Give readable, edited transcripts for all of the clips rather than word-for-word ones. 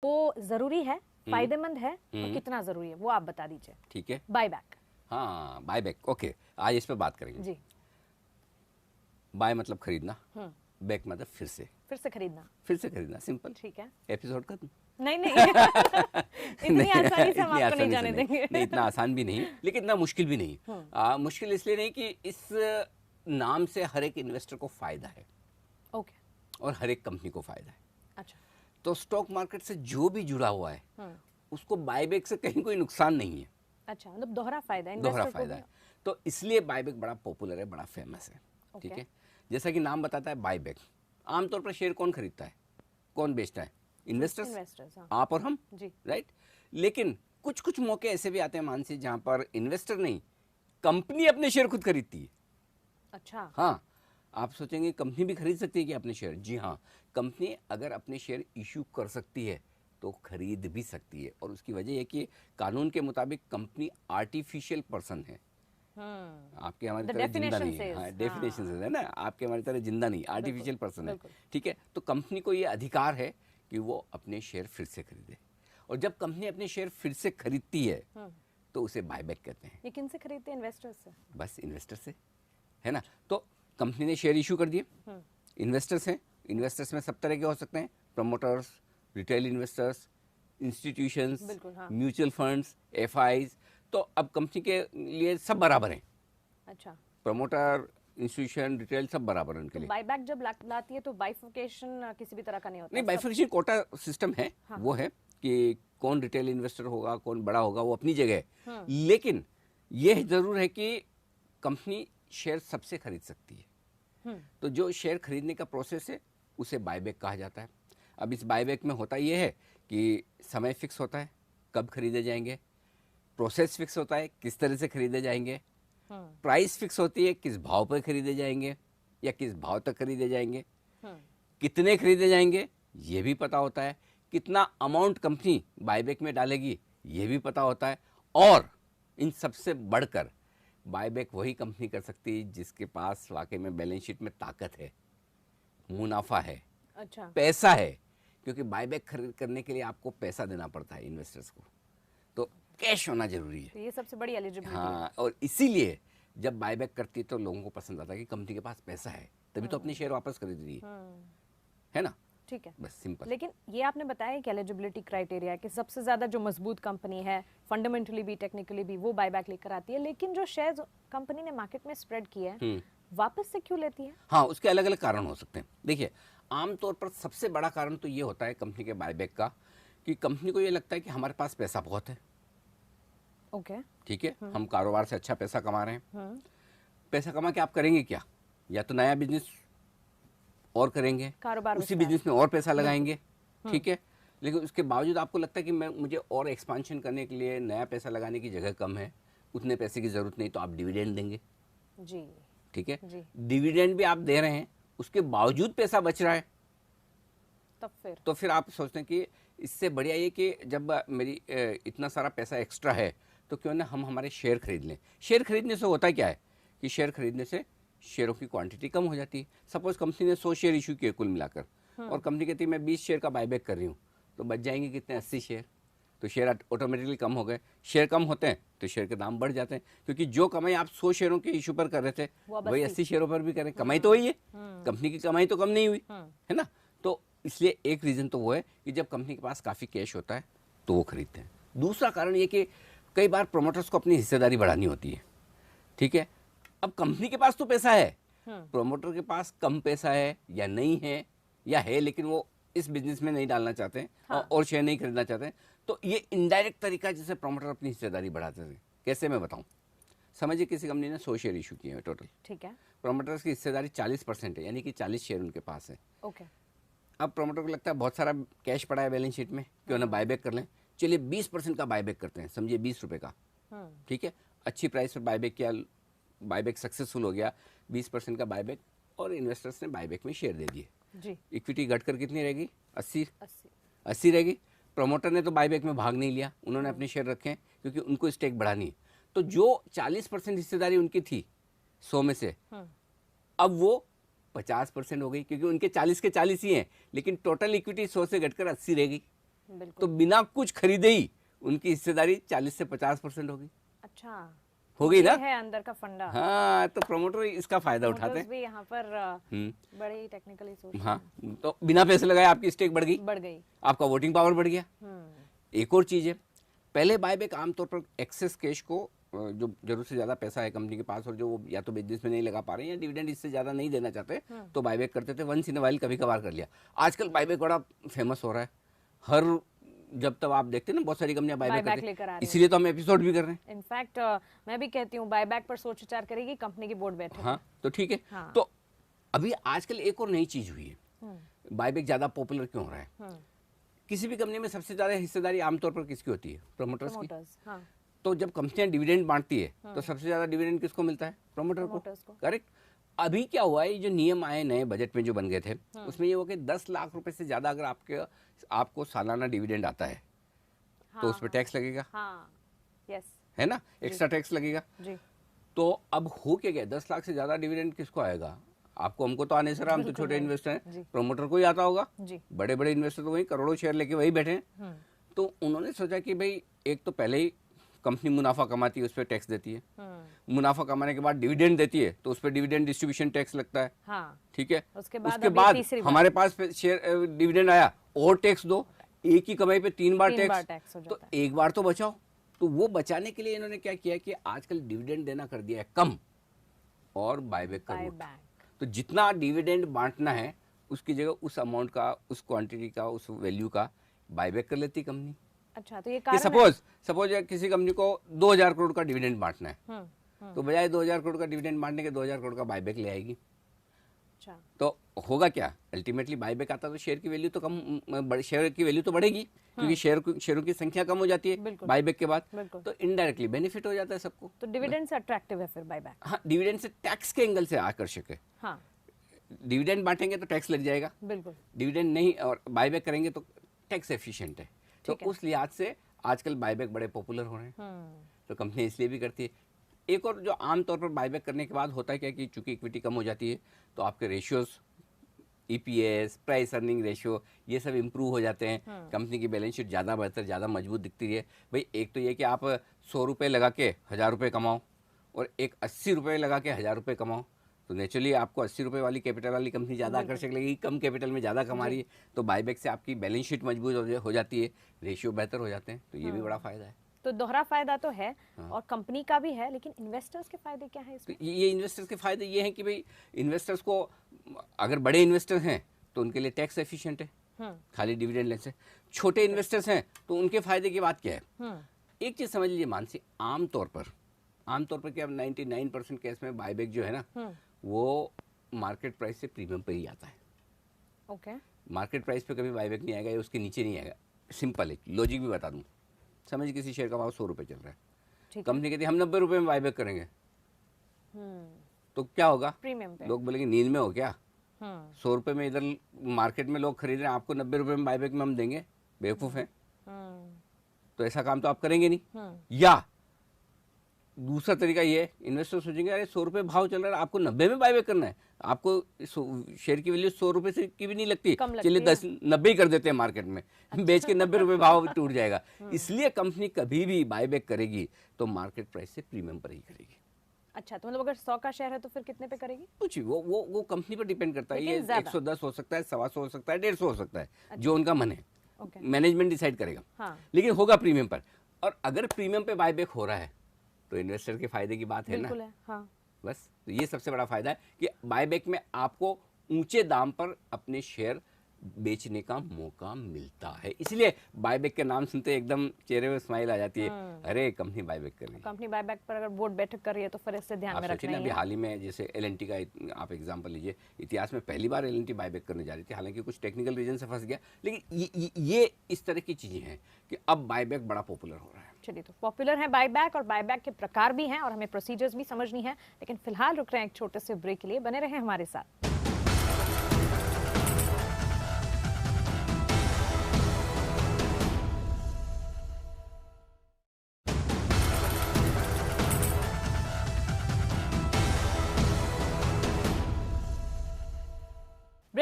वो जरूरी है, फायदेमंद है और कितना जरूरी है वो आप बता दीजिए। ठीक है, बायबैक। हाँ बायबैक, ओके, आज इस पर बात करेंगे। जी। बाय मतलब खरीदना, बैक मतलब फिर से खरीदना, सिंपल। ठीक है, एपिसोड खत्म। नहीं नहीं इतनी आसानी से हम आपको नहीं जाने देंगे। नहीं, इतना आसान भी नहीं, लेकिन इतना मुश्किल भी नहीं। मुश्किल इसलिए नहीं कि इस नाम से हर एक इन्वेस्टर को फायदा है। ओके। और हर एक कंपनी को फायदा है। अच्छा। तो स्टॉक मार्केट से जो भी जुड़ा हुआ है उसको बायबैक से कहीं कोई नुकसान नहीं है। अच्छा, मतलब दोहरा फायदा है, दोहरा इन्वेस्टर फायदा है। तो इसलिए बायबैक बड़ा पॉपुलर है, बड़ा फेमस है। ठीक है, जैसा कि नाम बताता है बायबैक। आमतौर पर शेयर कौन खरीदता है, कौन बेचता है? इन्वेस्टर्स, आप और हम, राइट। लेकिन कुछ कुछ मौके ऐसे भी आते हैं मानसी, जहां पर इन्वेस्टर नहीं, कंपनी अपने शेयर खुद खरीदती है। अच्छा। हाँ, आप सोचेंगे कंपनी भी खरीद सकती है कि अपने शेयर? जी हाँ, कंपनी अगर अपने शेयर इशू कर सकती है तो खरीद भी सकती है। और उसकी वजह यह कि कानून के मुताबिक कंपनी आर्टिफिशियल पर्सन है। आपके हमारी तरह जिंदा नहीं है। हाँ, डेफिनेशन है ना, आपके हमारी तरह जिंदा नहीं, आर्टिफिशियल पर्सन है। ठीक है, तो कंपनी को ये अधिकार है कि वो अपने शेयर फिर से खरीदे। और जब कंपनी अपने शेयर फिर से खरीदती है तो उसे बायबैक कहते हैं। ये किन से खरीदते हैं? इन्वेस्टर्स से। बस इन्वेस्टर से, है ना। तो कंपनी ने शेयर इशू कर दिए, इन्वेस्टर्स हैं। इन्वेस्टर्स में सब तरह के हो सकते हैं, promoters, retail investors, institutions, mutual funds, FIIs. तो अब कंपनी के लिए सब बराबर हैं। अच्छा। प्रमोटर, इंस्टीट्यूशन, रिटेल सब बराबर है उनके लिए। बायबैक जब लाती है तो बाइफिकेशन किसी भी तरह का नहीं होता? नहीं, बाइफिकेशन कोटा सिस्टम है। हाँ। वो है कि कौन रिटेल इन्वेस्टर होगा, कौन बड़ा होगा, वो अपनी जगह है। लेकिन यह जरूर है कि कंपनी शेयर सबसे खरीद सकती है। तो जो शेयर खरीदने का प्रोसेस है उसे बायबैक कहा जाता है। अब इस बायबैक में होता यह है कि समय फिक्स होता है कब खरीदे जाएंगे, प्रोसेस फिक्स होता है किस तरह से खरीदे जाएंगे, प्राइस फिक्स होती है किस भाव पर खरीदे जाएंगे या किस भाव तक खरीदे जाएंगे, कितने खरीदे जाएंगे ये भी पता होता है, कितना अमाउंट कंपनी बायबैक में डालेगी ये भी पता होता है। और इन सबसे बढ़कर बायबैक वही कंपनी कर सकती है जिसके पास वाकई में बैलेंस शीट में ताकत है, मुनाफा है, अच्छा, पैसा है। क्योंकि बायबैक खरीद करने के लिए आपको पैसा देना पड़ता है इन्वेस्टर्स को, तो कैश होना जरूरी है। तो ये सबसे बड़ी एलिजिबिलिटी है। हाँ, और इसीलिए जब बायबैक करती है तो लोगों को पसंद आता है कि कंपनी के पास पैसा है, तभी तो अपने शेयर वापस खरीद रही है ना। ठीक है, बस सिंपल। लेकिन ये आपने बताया कि एलिजिबिलिटी क्राइटेरिया कि सबसे ज्यादा जो मजबूत कंपनी है, फंडामेंटली भी टेक्निकली भी, वो बायबैक लेकर आती है। लेकिन जो शेयर्स कंपनी ने मार्केट में स्प्रेड किए हैं वापस से क्यों लेती है? हाँ, उसके अलग अलग कारण हो सकते हैं। देखिए, आमतौर पर सबसे बड़ा कारण तो ये होता है कंपनी के बायबैक का कि कंपनी को ये लगता है कि हमारे पास पैसा बहुत है। ओके, ठीक है, हम कारोबार से अच्छा पैसा कमा रहे हैं। पैसा कमा के आप करेंगे क्या? या तो नया बिजनेस और करेंगे, कारोबार उसी बिजनेस में और पैसा लगाएंगे। ठीक है, लेकिन उसके बावजूद आपको लगता है कि मुझे और एक्सपांशन करने के लिए नया पैसा लगाने की जगह कम है, उतने पैसे की जरूरत नहीं, तो आप डिविडेंड देंगे जी। ठीक है, डिविडेंड भी आप दे रहे हैं, उसके बावजूद पैसा बच रहा है, तो फिर आप सोचते हैं कि इससे बढ़िया ये कि जब मेरी इतना सारा पैसा एक्स्ट्रा है तो क्यों ना हम हमारे शेयर खरीद लें। शेयर खरीदने से होता क्या है कि शेयर खरीदने से शेयरों की क्वांटिटी कम हो जाती है। सपोज कंपनी ने 100 शेयर इशू किए कुल मिलाकर, और कंपनी कहती है मैं 20 शेयर का बायबैक कर रही हूँ, तो बच जाएंगे कितने? 80 शेयर। तो शेयर ऑटोमेटिकली कम हो गए। शेयर कम होते हैं तो शेयर के दाम बढ़ जाते हैं, क्योंकि जो कमाई आप 100 शेयरों के इशू पर कर रहे थे वही 80 शेयरों पर भी करें, कमाई तो वही है, कंपनी की कमाई तो कम नहीं हुई, है ना। तो इसलिए एक रीजन तो वो है कि जब कंपनी के पास काफ़ी कैश होता है तो वो खरीदते हैं। दूसरा कारण ये कि कई बार प्रोमोटर्स को अपनी हिस्सेदारी बढ़ानी होती है। ठीक है, अब कंपनी के पास तो पैसा है, प्रोमोटर के पास कम पैसा है या नहीं है, या है लेकिन वो इस बिजनेस में नहीं डालना चाहते हैं, और शेयर नहीं खरीदना चाहते हैं, तो ये इनडायरेक्ट तरीका जिससे प्रोमोटर अपनी हिस्सेदारी बढ़ाते थे। कैसे मैं बताऊं? समझिए किसी कंपनी ने 100 शेयर इशू किए हैं टोटल, ठीक है, प्रोमोटर्स की हिस्सेदारी 40% है, यानी कि 40 शेयर उनके पास है। ओके, अब प्रोमोटर को लगता है बहुत सारा कैश पड़ा है बैलेंस शीट में, क्यों ना बायबैक कर लें, चलिए 20% का बायबैक करते हैं, समझिए 20 रुपए का। ठीक है, अच्छी प्राइस पर बायबैक किया, बायबैक सक्सेसफुल हो गया, 20% का बायबैक, और इन्वेस्टर्स ने बायबैक में शेयर दे दिए जी। इक्विटी घटकर कितनी रहेगी? 80 रहेगी। प्रमोटर ने तो बायबैक में भाग नहीं लिया, उन्होंने अपने शेयर रखे हैं क्योंकि उनको स्टेक बढ़ानी है। तो जो 40% हिस्सेदारी उनकी थी 100 में से, अब वो 50% हो गई, क्योंकि उनके 40 के 40 ही हैं, लेकिन टोटल इक्विटी 100 से घटकर 80 रहेगी। तो बिना कुछ खरीदे ही उनकी हिस्सेदारी 40 से 50% होगी। अच्छा, हो गई ना? है अंदर का फंडा। हाँ, तो प्रमोटर इसका फायदा उठाते हैं। भी यहाँ पर बड़े ही टेक्निकली सोचते हैं। हाँ, तो बिना पैसे लगाए आपकी स्टेक बढ़ गई, आपका वोटिंग पावर बढ़ गया। एक और चीज है, पहले बायबैक आमतौर पर एक्सेस कैश को, जो जरूरत से ज्यादा पैसा है कंपनी के पास और जो वो या तो बिजनेस में नहीं लगा पा रहे हैं या डिविडेंड इससे ज्यादा नहीं देना चाहते, तो बायबैक करते थे। वंस इन वाइल कभी कभार कर लिया। आजकल बायबैक बड़ा फेमस हो रहा है। हर जब तक आप देखते हैं ना, बहुत सारी कंपनियां बायबैक लेकर आ रही हैं, इसीलिए तो हम एपिसोड भी कर रहे हैं। इनफैक्ट मैं भी कहती हूँ बायबैक पर सोच विचार करेगी कंपनी की बोर्ड बैठे। हाँ, तो ठीक है। हाँ। तो अभी आजकल एक और नई चीज हुई है, बायबैक ज्यादा पॉपुलर क्यों हो रहा है? किसी भी कंपनी में सबसे ज्यादा हिस्सेदारी आमतौर पर किसकी होती है? प्रमोटर्स की। हाँ। तो जब कंपनियां डिविडेंड बांटती है तो सबसे ज्यादा डिविडेंड किसको मिलता है? प्रमोटर को। करेक्ट। अभी क्या हुआ है, ये जो नियम आए नए बजट में जो बन गए थे, उसमें ये हुआ कि 10 लाख रुपए से ज्यादा अगर आपको सालाना डिविडेंड आता है, तो उस पर टैक्स लगेगा। है ना, एक्स्ट्रा टैक्स लगेगा। तो अब हो क्या गया, 10 लाख से ज्यादा डिविडेंड किसको आएगा? आपको, हमको तो आने से रहा, हम तो छोटे इन्वेस्टर हैं। प्रमोटर को ही आता होगा। बड़े बड़े इन्वेस्टर तो वही करोड़ों शेयर लेके वही बैठे हैं। तो उन्होंने सोचा कि भाई, एक तो पहले ही कंपनी मुनाफा कमाती है, उस पर टैक्स देती है। मुनाफा कमाने के बाद डिविडेंड देती है, तो उस पर डिविडेंड डिस्ट्रीब्यूशन टैक्स लगता है। ठीक है। उसके बाद हमारे पास शेयर डिविडेंड आया, और टैक्स दो। एक ही कमाई पे 3 बार टैक्स, तो एक बार तो बचाओ। तो वो बचाने के लिए इन्होंने क्या किया कि आजकल डिविडेंड देना कर दिया है कम, और बायबैक का रूट। तो जितना डिविडेंड बांटना है, उसकी जगह उस अमाउंट का, उस क्वांटिटी का, उस वैल्यू का बायबैक कर लेती कंपनी। अच्छा, तो ये सपोज किसी कंपनी को 2000 करोड़ का डिविडेंड बांटना है, तो बजाय 2000 करोड़ का डिविडेंड बांटने के 2000 करोड़ का बायबैक ले आएगी। अच्छा, तो होगा क्या, अल्टीमेटली बायबैक आता तो शेयर की वैल्यू तो कम, शेयर की वैल्यू तो बढ़ेगी, क्योंकि शेयरों की संख्या कम हो जाती है बायबैक के बाद, तो इनडायरेक्टली बेनिफिट हो जाता है सबको। तो डिविडेंड से अट्रैक्टिव है फिर बायबैक। हाँ, डिविडेंड से टैक्स के एंगल से आकर्षक है। हाँ, डिविडेंड बांटेंगे तो टैक्स लग जाएगा, बिल्कुल। डिविडेंड नहीं और बायबैक करेंगे तो टैक्स एफिशिएंट है। तो उस लिहाज से आजकल बायबैक बड़े पॉपुलर हो रहे हैं। तो कंपनी इसलिए भी करती है। एक और जो आमतौर पर बायबैक करने के बाद होता है क्या कि चूंकि इक्विटी कम हो जाती है, तो आपके ratios, EPS, price earning ratio, ये सब इंप्रूव हो जाते हैं। कंपनी की बैलेंस शीट ज़्यादा बेहतर, ज़्यादा मजबूत दिखती है। भाई, एक तो ये कि आप 100 रुपये लगा के 1000 रुपये कमाओ, और एक 80 रुपये लगा के 1000 रुपये कमाओ, तो नेचुरली आपको 80 रुपये वाली कैपिटल वाली कंपनी ज़्यादा आकर्षक लगेगी। कम कैपिटल में ज़्यादा कमा रही है, तो बायबैक से आपकी बैलेंस शीट मजबूत हो जाती है, रेशियो बेहतर हो जाते हैं। तो ये भी बड़ा फायदा है। तो दोहरा फायदा तो है, और कंपनी का भी है, लेकिन इन्वेस्टर्स के फायदे क्या है इसमें? तो ये इन्वेस्टर्स के फायदे ये हैं कि भाई, इन्वेस्टर्स को, अगर बड़े इन्वेस्टर्स हैं तो उनके लिए टैक्स एफिशिएंट है, खाली डिविडेंड लेने से। छोटे इन्वेस्टर्स हैं तो उनके फायदे की बात क्या है? एक चीज समझ लीजिए मानसी, आमतौर पर क्या 99% केस में बायबैक जो है ना, वो मार्केट प्राइस से प्रीमियम पे ही आता है। ओके, मार्केट प्राइस पे कभी बायबैक नहीं आएगा, या उसके नीचे नहीं आएगा। सिंपल है, लॉजिक भी बता दूं। समझ, किसी शेयर का भाव 100 रुपये चल रहा है, कंपनी कहती है हम 90 रुपये में बायबैक करेंगे, तो क्या होगा? प्रीमियम पे। लोग बोलेंगे नींद में हो क्या, 100 रुपये में इधर मार्केट में लोग खरीद रहे हैं, आपको 90 रुपये में बायबैक में हम देंगे, बेवकूफ़ हैं। तो ऐसा काम तो आप करेंगे नहीं। या दूसरा तरीका ये है, इन्वेस्टर सोचेंगे अरे 100 रुपये भाव चल रहा है, आपको 90 में बायबैक करना है, आपको शेयर की वैल्यू 100 रुपये से की भी नहीं लगती, चलिए 90 ही कर देते हैं मार्केट में, बेच के 90 रुपये भाव टूट जाएगा। इसलिए कंपनी कभी भी बायबैक करेगी तो मार्केट प्राइस से प्रीमियम पर ही करेगी। अच्छा, तो मतलब अगर 100 का शेयर है तो फिर कितने पे करेगी? कुछ वो कंपनी पर डिपेंड करता है। ये 110 हो सकता है, 125 हो सकता है, 150 हो सकता है, जो उनका मन है, मैनेजमेंट डिसाइड करेगा। लेकिन होगा प्रीमियम पर। और अगर प्रीमियम पे बायबैक हो रहा है तो इन्वेस्टर के फायदे की बात है ना। हाँ। बस, तो ये सबसे बड़ा फायदा है कि बायबैक में आपको ऊंचे दाम पर अपने शेयर बेचने का मौका मिलता है। इसलिए बायबैक के नाम सुनते एकदम चेहरे में स्माइल आ जाती है, अरे कंपनी बायबैक कर रही है। कंपनी बायबैक पर अगर बोर्ड बैठक कर रही है तो फिर इससे ध्यान में रखना है। अभी हाल ही में जैसे एल&टी का आप एग्जांपल लीजिए, इतिहास में पहली बार एल&टी बायबैक करने जा रही थी, हालांकि कुछ टेक्निकल रीजन से फंस गया, लेकिन ये इस तरह की चीजें हैं कि अब बायबैक बड़ा पॉपुलर हो रहा है। चलिए, तो पॉपुलर है बायबैक, और बायबैक के प्रकार भी हैं, और हमें प्रोसीजर्स भी समझनी है। लेकिन फिलहाल रुक रहे हैं एक छोटे से ब्रेक के लिए, बने रहें हमारे साथ।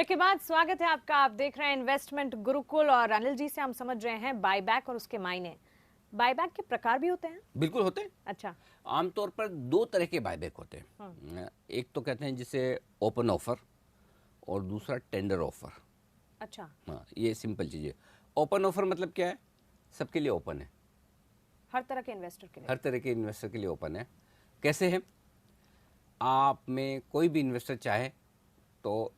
ब्रेक के बाद स्वागत है आपका। आप देख रहे हैं इन्वेस्टमेंट गुरुकुल और अनिल जी से हम समझ रहे हैं बायबैक और उसके मायने। बायबैक के प्रकार भी होते हैं? बिल्कुल होते हैं। अच्छा। आमतौर पर दो तरह के बायबैक होते हैं। एक तो कहते हैं जिसे ओपन ऑफर और दूसरा टेंडर ऑफर। अच्छा। हाँ, ये सिंपल चीज़ है। ओपन ऑफर मतलब क्या है? सबके लिए ओपन है, हर तरह के इन्वेस्टर के लिए। हर तरह के इन्वेस्टर के लिए ओपन है। कैसे है? आप में कोई भी इन्वेस्टर चाहे तो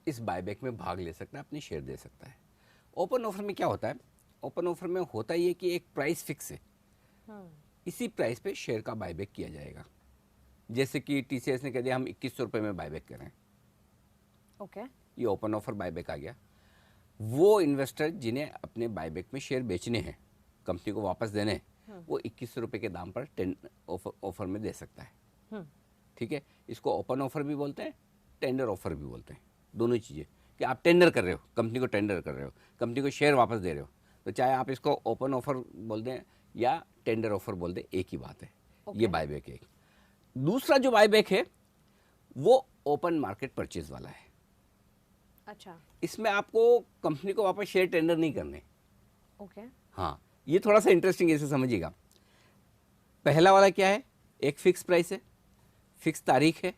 इस बायबैक में भाग ले सकता है, अपने शेयर दे सकता है। ओपन ऑफर में क्या होता है? ओपन ऑफर में होता ये कि एक प्राइस फिक्स है, इसी प्राइस पे शेयर का बायबैक किया जाएगा। जैसे कि टीसीएस ने कह दिया हम 2100 रुपये में बायबैक करें। ओके। ये ओपन ऑफर बायबैक आ गया। वो इन्वेस्टर जिन्हें अपने बायबैक में शेयर बेचने हैं, कंपनी को वापस देने हैं, वो 2100 रुपये के दाम पर ऑफर में दे सकता है। ठीक है, इसको ओपन ऑफर भी बोलते हैं, टेंडर ऑफर भी बोलते हैं। दोनों चीज़ें कि आप टेंडर कर रहे हो, कंपनी को टेंडर कर रहे हो, कंपनी को शेयर वापस दे रहे हो, तो चाहे आप इसको ओपन ऑफर बोल दें या टेंडर ऑफर बोल दें, एक ही बात है। ये बायबैक है। दूसरा जो बायबैक है वो ओपन मार्केट परचेज वाला है। अच्छा। इसमें आपको कंपनी को वापस शेयर टेंडर नहीं करने। ओके। हाँ, ये थोड़ा सा इंटरेस्टिंग है, इसे समझिएगा। पहला वाला क्या है? एक फिक्स प्राइस है, फिक्स तारीख है,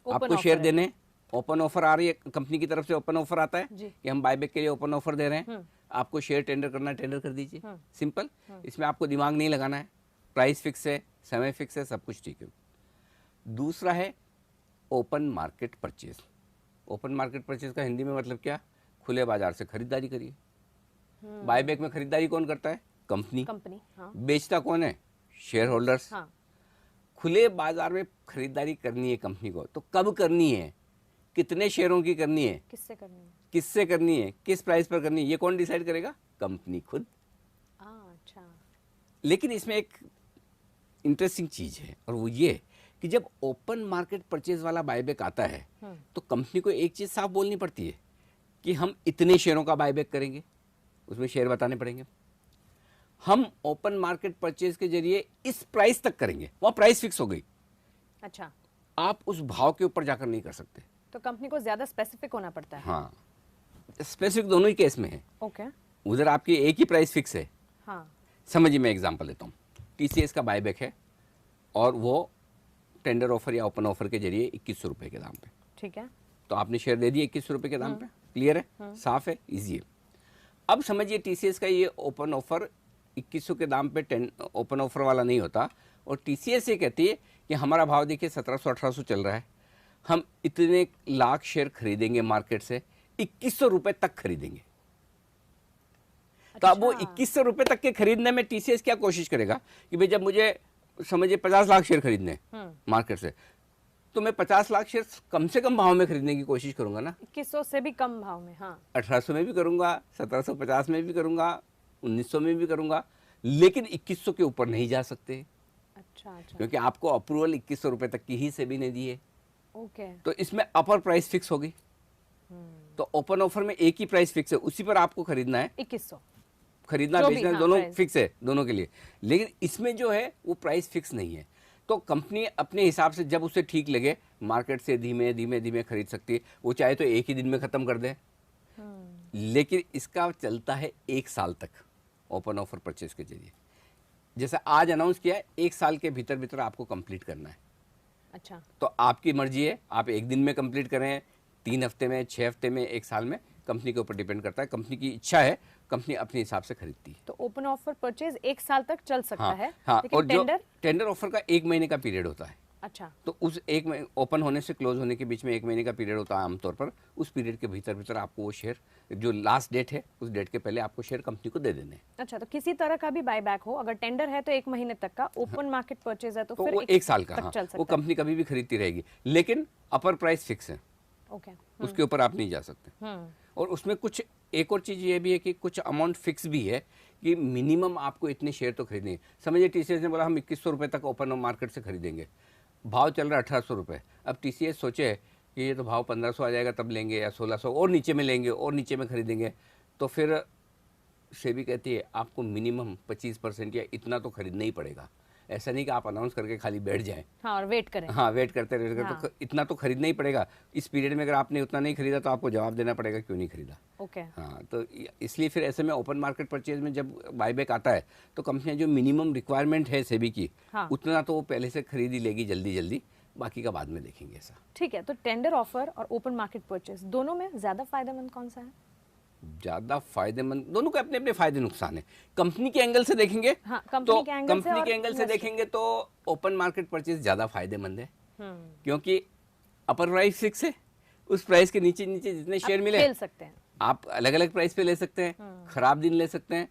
आपको शेयर देने। ओपन ऑफर आ रही है, कंपनी की तरफ से ओपन ऑफर आता है कि हम बायबैक के लिए ओपन ऑफर दे रहे हैं, आपको शेयर टेंडर करना है, टेंडर कर दीजिए। सिंपल। इसमें आपको दिमाग नहीं लगाना है, प्राइस फिक्स है, समय फिक्स है, सब कुछ ठीक है। दूसरा है open market purchase. Open market purchase का हिंदी में मतलब क्या? खुले बाजार से खरीदारी करिए। बायबैक में खरीदारी कौन करता है? कंपनी। हाँ। बेचता कौन है? Share holders. हाँ। खुले बाजार में खरीदारी करनी है कंपनी को, तो कब करनी है, कितने शेयरों की करनी है, किससे करनी है, किससे करनी है, किस प्राइस पर करनी है, ये कौन डिसाइड करेगा? कंपनी खुद। अच्छा। लेकिन इसमें एक इंटरेस्टिंग चीज है, और वो ये कि जब ओपन मार्केट परचेज वाला बायबैक आता है तो कंपनी को एक चीज साफ बोलनी पड़ती है कि हम इतने शेयरों का बायबैक करेंगे, उसमें शेयर बताने पड़ेंगे। हम ओपन मार्केट परचेज के जरिए इस प्राइस तक करेंगे, वह प्राइस फिक्स हो गई। अच्छा। आप उस भाव के ऊपर जाकर नहीं कर सकते। तो कंपनी को ज्यादा स्पेसिफिक होना पड़ता है। हाँ, स्पेसिफिक दोनों ही केस में है। ओके। उधर आपकी एक ही प्राइस फिक्स है। हाँ। समझिए, मैं एग्जांपल देता हूँ। टीसीएस का बायबैक है और वो टेंडर ऑफर या ओपन ऑफर के जरिए 2100 रुपये के दाम पे। ठीक है। तो आपने शेयर दे दिए 2100 रुपये के दाम पे। क्लियर है, साफ है, इजी है। अब समझिए टीसीएस का ये ओपन ऑफर 2100 के दाम पे ओपन ऑफर वाला नहीं होता, और टीसीएस ये कहती है कि हमारा भाव देखिए 1700-1800 चल रहा है, हम इतने लाख शेयर खरीदेंगे मार्केट से, 2100 रुपये तक खरीदेंगे। तो अब वो 2100 रुपये तक के खरीदने में टीसीएस क्या कोशिश करेगा कि भाई जब मुझे समझिए 50 लाख शेयर खरीदने मार्केट से, तो मैं 50 लाख शेयर कम से कम भाव में खरीदने की कोशिश करूंगा ना। 2100 से भी कम भाव में। हाँ। 1800 में भी करूंगा, 1750 में भी करूंगा, 1900 में भी करूंगा, लेकिन 2100 के ऊपर नहीं जा सकते। अच्छा। क्योंकि आपको अप्रूवल 2100 रुपये तक की ही सेबी ने दी है। ओके। तो इसमें अपर प्राइस फिक्स होगी। तो ओपन ऑफर में एक ही प्राइस फिक्स है, उसी पर आपको खरीदना है। 2100 खरीदना बेचना दोनों फिक्स है, दोनों के लिए। लेकिन इसमें जो है वो प्राइस फिक्स नहीं है। तो कंपनी अपने हिसाब से जब उसे ठीक लगे मार्केट से धीमे धीमे खरीद सकती है। वो चाहे तो एक ही दिन में ख़त्म कर दे, लेकिन इसका चलता है 1 साल तक ओपन ऑफर परचेज के जरिए। जैसे आज अनाउंस किया है, 1 साल के भीतर भीतर आपको कंप्लीट करना है। अच्छा। तो आपकी मर्जी है, आप एक दिन में कंप्लीट करें, 3 हफ्ते में, 6 हफ्ते में, 1 साल में, कंपनी के ऊपर डिपेंड करता है। कंपनी की इच्छा है, कंपनी अपने हिसाब से खरीदती है। तो ओपन ऑफर परचेज 1 साल तक चल सकता है। हाँ, लेकिन और जो टेंडर ऑफर का 1 महीने का पीरियड होता है। अच्छा। तो उस ओपन होने से क्लोज होने के बीच में 1 महीने का पीरियड होता है आमतौर पर। उस पीरियड के भीतर भीतर आपको वो शेयर, जो लास्ट डेट है उस डेट के पहले आपको शेयर कंपनी को दे देने हैं। अच्छा, तो किसी तरह का भी बायबैक हो, अगर टेंडर है तो 1 महीने तक का, ओपन मार्केट परचेज है तो फिर वो 1 साल का। वो है। कंपनी कभी भी खरीदती रहेगी, लेकिन अपर प्राइस फिक्स है। ओके। उसके ऊपर आप नहीं जा सकते। और उसमें कुछ एक और चीज़ ये भी है कि कुछ अमाउंट फिक्स भी है कि मिनिमम आपको इतने शेयर तो खरीदेंगे। समझिए टीसीएस ने बोला हम 2100 रुपये तक ओपन मार्केट से खरीदेंगे, भाव चल रहा है 1800 रुपये। अब टीसीएस सोचे कि ये तो भाव 1500 आ जाएगा तब लेंगे, या 1600 और नीचे में लेंगे और नीचे में खरीदेंगे, तो फिर सेबी कहती है आपको मिनिमम 25% या इतना तो खरीदना ही पड़ेगा। ऐसा नहीं कि आप अनाउंस करके खाली बैठ जाएं। हाँ, और वेट करें। हाँ, वेट करते रहेंगे। हाँ। तो इतना तो खरीदना ही पड़ेगा इस पीरियड में। अगर आपने उतना नहीं खरीदा तो आपको जवाब देना पड़ेगा क्यों नहीं खरीदा। ओके। हाँ, तो इसलिए फिर ऐसे में ओपन मार्केट परचेज में जब बाईबैक आता है तो कंपनियां जो मिनिमम रिक्वायरमेंट है सेबी की, हाँ। उतना तो वो पहले से खरीद ही लेगी जल्दी जल्दी, बाकी का बाद में देखेंगे ऐसा। ठीक है, तो टेंडर ऑफर और ओपन मार्केट परचेज दोनों में ज्यादा फायदेमंद कौन सा है? ज्यादा फायदेमंद, दोनों के अपने अपने फायदे नुकसान है। कंपनी के एंगल से देखेंगे, हाँ, तो कंपनी के एंगल से देखेंगे तो ओपन मार्केट परचेज ज्यादा फायदेमंद है, क्योंकि अपर प्राइस फिक्स है, उस प्राइस के नीचे नीचे जितने शेयर मिले खेल सकते हैं आप, अलग अलग प्राइस पे ले सकते हैं, खराब दिन ले सकते हैं,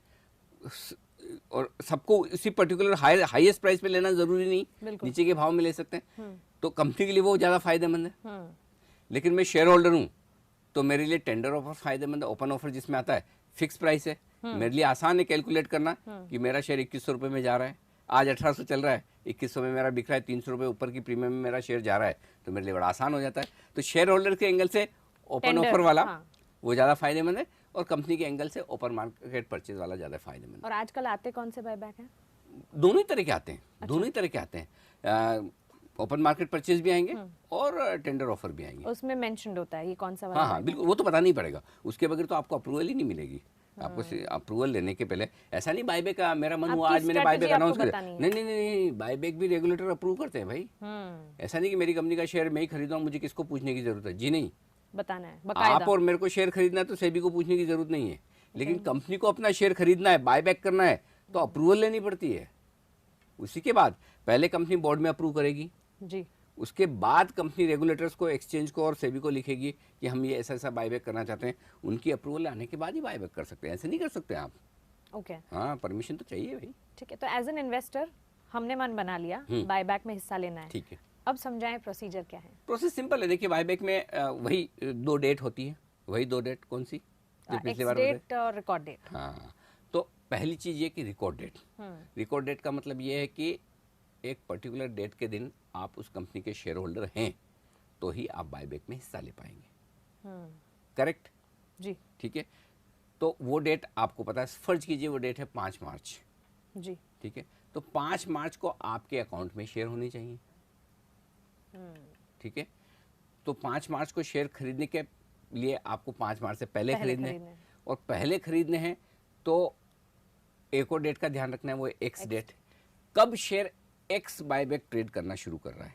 और सबको उसी पर्टिकुलर हाईएस्ट प्राइस पे लेना जरूरी नहीं, नीचे के भाव में ले सकते हैं। तो कंपनी के लिए वो ज्यादा फायदेमंद है। लेकिन मैं शेयर होल्डर हूँ तो मेरे लिए टेंडर ऑफर फायदेमंद है। ओपन ऑफर जिसमें आता है फिक्स प्राइस है, मेरे लिए आसान है कैलकुलेट करना कि मेरा शेयर 2100 रुपये में जा रहा है, आज 1800 चल रहा है, 2100 में मेरा बिक रहा है, 300 रुपये ऊपर की प्रीमियम में मेरा शेयर जा रहा है, तो मेरे लिए बड़ा आसान हो जाता है। तो शेयर होल्डर के एंगल से ओपन ऑफर वाला वो ज़्यादा फायदेमंद है, और कंपनी के एंगल से ओपन मार्केट परचेज वाला ज़्यादा फायदेमंद है। और आजकल आते कौन से बायबैक हैं? दोनों ही तरह के आते हैं। दोनों ही तरह के आते हैं। ओपन मार्केट परचेज भी आएंगे और टेंडर ऑफर भी आएंगे। उसमें मेंशन्ड होता है ये कौन सा वाला? हाँ हाँ बिल्कुल, वो तो पता नहीं पड़ेगा, उसके बगैर तो आपको अप्रूवल ही नहीं मिलेगी। आपको अप्रूवल लेने के पहले ऐसा नहीं बाईबैक का मेरा मन हुआ आज मैंने बाईबैक अनाउंस कर, नहीं, बाईबैक भी रेगुलेटर अप्रूव करते हैं भाई। ऐसा नहीं कि मेरी कंपनी का शेयर मैं ही खरीदा हूँ, मुझे किसको पूछने की जरूरत है? जी नहीं, बताना है आप और मेरे को शेयर खरीदना है तो सेबी को पूछने की जरूरत नहीं है। लेकिन कंपनी को अपना शेयर खरीदना है, बायबैक करना है, तो अप्रूवल लेनी पड़ती है। उसी के बाद पहले कंपनी बोर्ड में अप्रूव करेगी जी, उसके बाद कंपनी रेगुलेटर्स को, एक्सचेंज को और सेबी को लिखेगी कि हम ये ऐसा ऐसा बायबैक करना चाहते हैं। उनकी अप्रूवल आने के बाद ही बायबैक कर सकते हैं, ऐसे नहीं कर सकते आप। ओके। हाँ, परमिशन तो चाहिए भाई। ठीक है, तो एज एन इन्वेस्टर हमने मन बना लिया बायबैक में हिस्सा लेना है। ठीक है, अब समझाएं प्रोसीजर क्या है? प्रोसेस सिंपल है। देखिए बायबैक में वही 2 डेट होती है। वही 2 डेट कौन सी? डेट और रिकॉर्ड डेट। हाँ, तो पहली चीज ये कि रिकॉर्ड डेट। रिकॉर्ड डेट का मतलब ये है कि एक पर्टिकुलर डेट के दिन आप उस कंपनी के शेयर होल्डर हैं तो ही आप बायबैक में हिस्सा ले पाएंगे। करेक्ट जी, ठीक है। तो वो डेट आपको पता है, फर्ज कीजिए वो डेट है 5 मार्च जी, ठीक है। तो 5 मार्च को आपके अकाउंट में शेयर होने चाहिए। ठीक है, तो 5 मार्च को शेयर खरीदने के लिए आपको 5 मार्च से पहले खरीदने हैं, और पहले खरीदने हैं तो एक और डेट का ध्यान रखना है, वो एक्स डेट। कब शेयर एक्स बायबैक ट्रेड करना शुरू कर रहा है?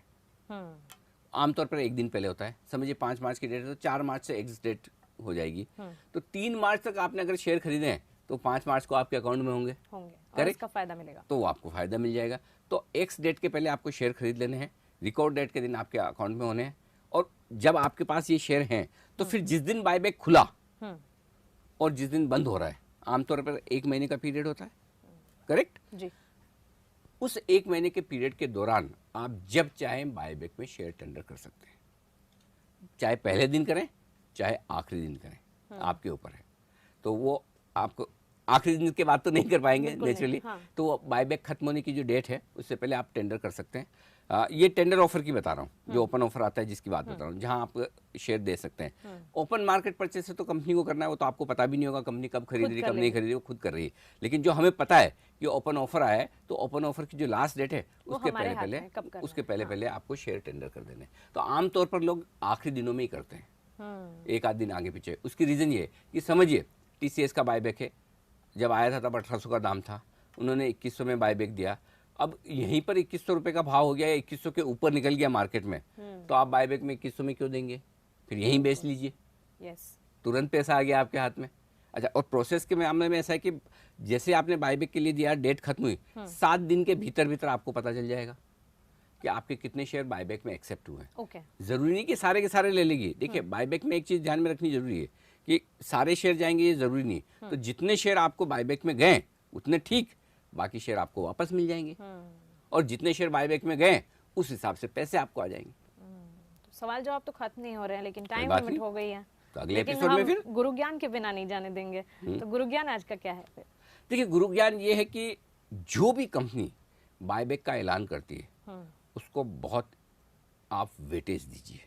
आमतौर पर एक दिन पहले होता है। समझिए 5 मार्च की डेट है तो 4 मार्च से एक्स डेट हो जाएगी। तो 3 मार्च तक आपने अगर शेयर खरीदे हैं तो 5 मार्च को आपके अकाउंट में होंगे और इसका फायदा मिलेगा, तो आपको फायदा मिल जाएगा। तो एक्स डेट के पहले आपको शेयर खरीद लेने हैं, रिकॉर्ड डेट के दिन आपके अकाउंट में होने हैं। और जब आपके पास ये शेयर हैं तो फिर जिस दिन बायबैक खुला और जिस दिन बंद हो रहा है, आमतौर पर 1 महीने का पीरियड होता है। करेक्ट जी। उस 1 महीने के पीरियड के दौरान आप जब चाहें बायबैक में शेयर टेंडर कर सकते हैं, चाहे पहले दिन करें चाहे आखिरी दिन करें, आपके ऊपर है। तो वो आपको आखिरी दिन के बाद तो नहीं कर पाएंगे नेचुरली। हाँ। तो वो बायबैक खत्म होने की जो डेट है उससे पहले आप टेंडर कर सकते हैं। ये टेंडर ऑफर की बता रहा हूँ, जो ओपन ऑफर आता है जिसकी बात बता रहा हूँ, जहाँ आप शेयर दे सकते हैं। ओपन मार्केट परचेज से तो कंपनी को करना है, वो तो आपको पता भी नहीं होगा कंपनी कब खरीद रही कब नहीं खरीद रही, वो खुद कर रही है। लेकिन जो हमें पता है कि ओपन ऑफर आया है तो ओपन ऑफर की जो लास्ट डेट है उसके पहले पहले आपको शेयर टेंडर कर देने। तो आमतौर पर लोग आखिरी दिनों में ही करते हैं, एक आध दिन आगे पीछे। उसकी रीज़न ये कि समझिए TCS का बायबैक है, जब आया था तब 1800 का दाम था, उन्होंने 2100 में बायबैक दिया। अब यहीं पर 2100 रुपये का भाव हो गया, 2100 के ऊपर निकल गया मार्केट में, तो आप बायबैक में 2100 में क्यों देंगे? फिर यहीं बेच लीजिए। तुरंत पैसा आ गया आपके हाथ में। अच्छा, और प्रोसेस के मामले में ऐसा है कि जैसे आपने बायबैक के लिए दिया, डेट खत्म हुई, 7 दिन के भीतर भीतर आपको पता चल जाएगा कि आपके कितने शेयर बायबैक में एक्सेप्ट हुए हैं। जरूरी नहीं कि सारे के सारे ले लेगी। देखिए बायबैक में एक चीज ध्यान में रखनी जरूरी है कि सारे शेयर जाएंगे ये जरूरी नहीं। तो जितने शेयर आपको बायबैक में गए उतने ठीक, बाकी शेयर आपको वापस मिल जाएंगे, और जितने शेयर बायबैक में गए उस हिसाब से पैसे आपको आ जाएंगे। तो सवाल जवाब तो खत्म नहीं हो रहे हैं, लेकिन टाइम लिमिट हो गई है, तो अगले एपिसोड में फिर गुरु ज्ञान के बिना नहीं जाने देंगे। तो गुरु ज्ञान आज का क्या है फिर? देखिए गुरु ज्ञान ये है कि जो भी कंपनी बायबैक का ऐलान करती है उसको बहुत आप वेटेज दीजिए।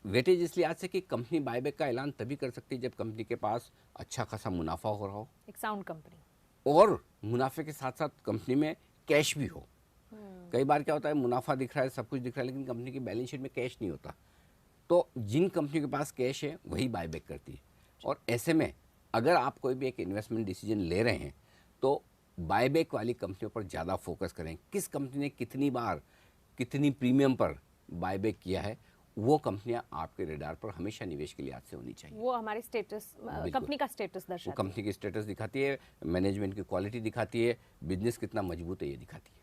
वेटेज इसलिए आज से कि कंपनी बायबैक का ऐलान तभी कर सकती है जब कंपनी के पास अच्छा खासा मुनाफा हो रहा हो, एक साउंड कंपनी, और मुनाफे के साथ साथ कंपनी में कैश भी हो। कई बार क्या होता है, मुनाफा दिख रहा है, सब कुछ दिख रहा है, लेकिन कंपनी की बैलेंस शीट में कैश नहीं होता। तो जिन कंपनी के पास कैश है वही बायबैक करती है। और ऐसे में अगर आप कोई भी एक इन्वेस्टमेंट डिसीजन ले रहे हैं तो बायबैक वाली कंपनियों पर ज़्यादा फोकस करें। किस कंपनी ने कितनी बार कितनी प्रीमियम पर बायबैक किया है, वो कंपनियां आपके रेडार पर हमेशा निवेश के लिए आज से होनी चाहिए। वो हमारे स्टेटस, कंपनी का स्टेटस दर्शाती है। वो कंपनी की स्टेटस दिखाती है, मैनेजमेंट की क्वालिटी दिखाती है, बिजनेस कितना मजबूत है ये दिखाती है।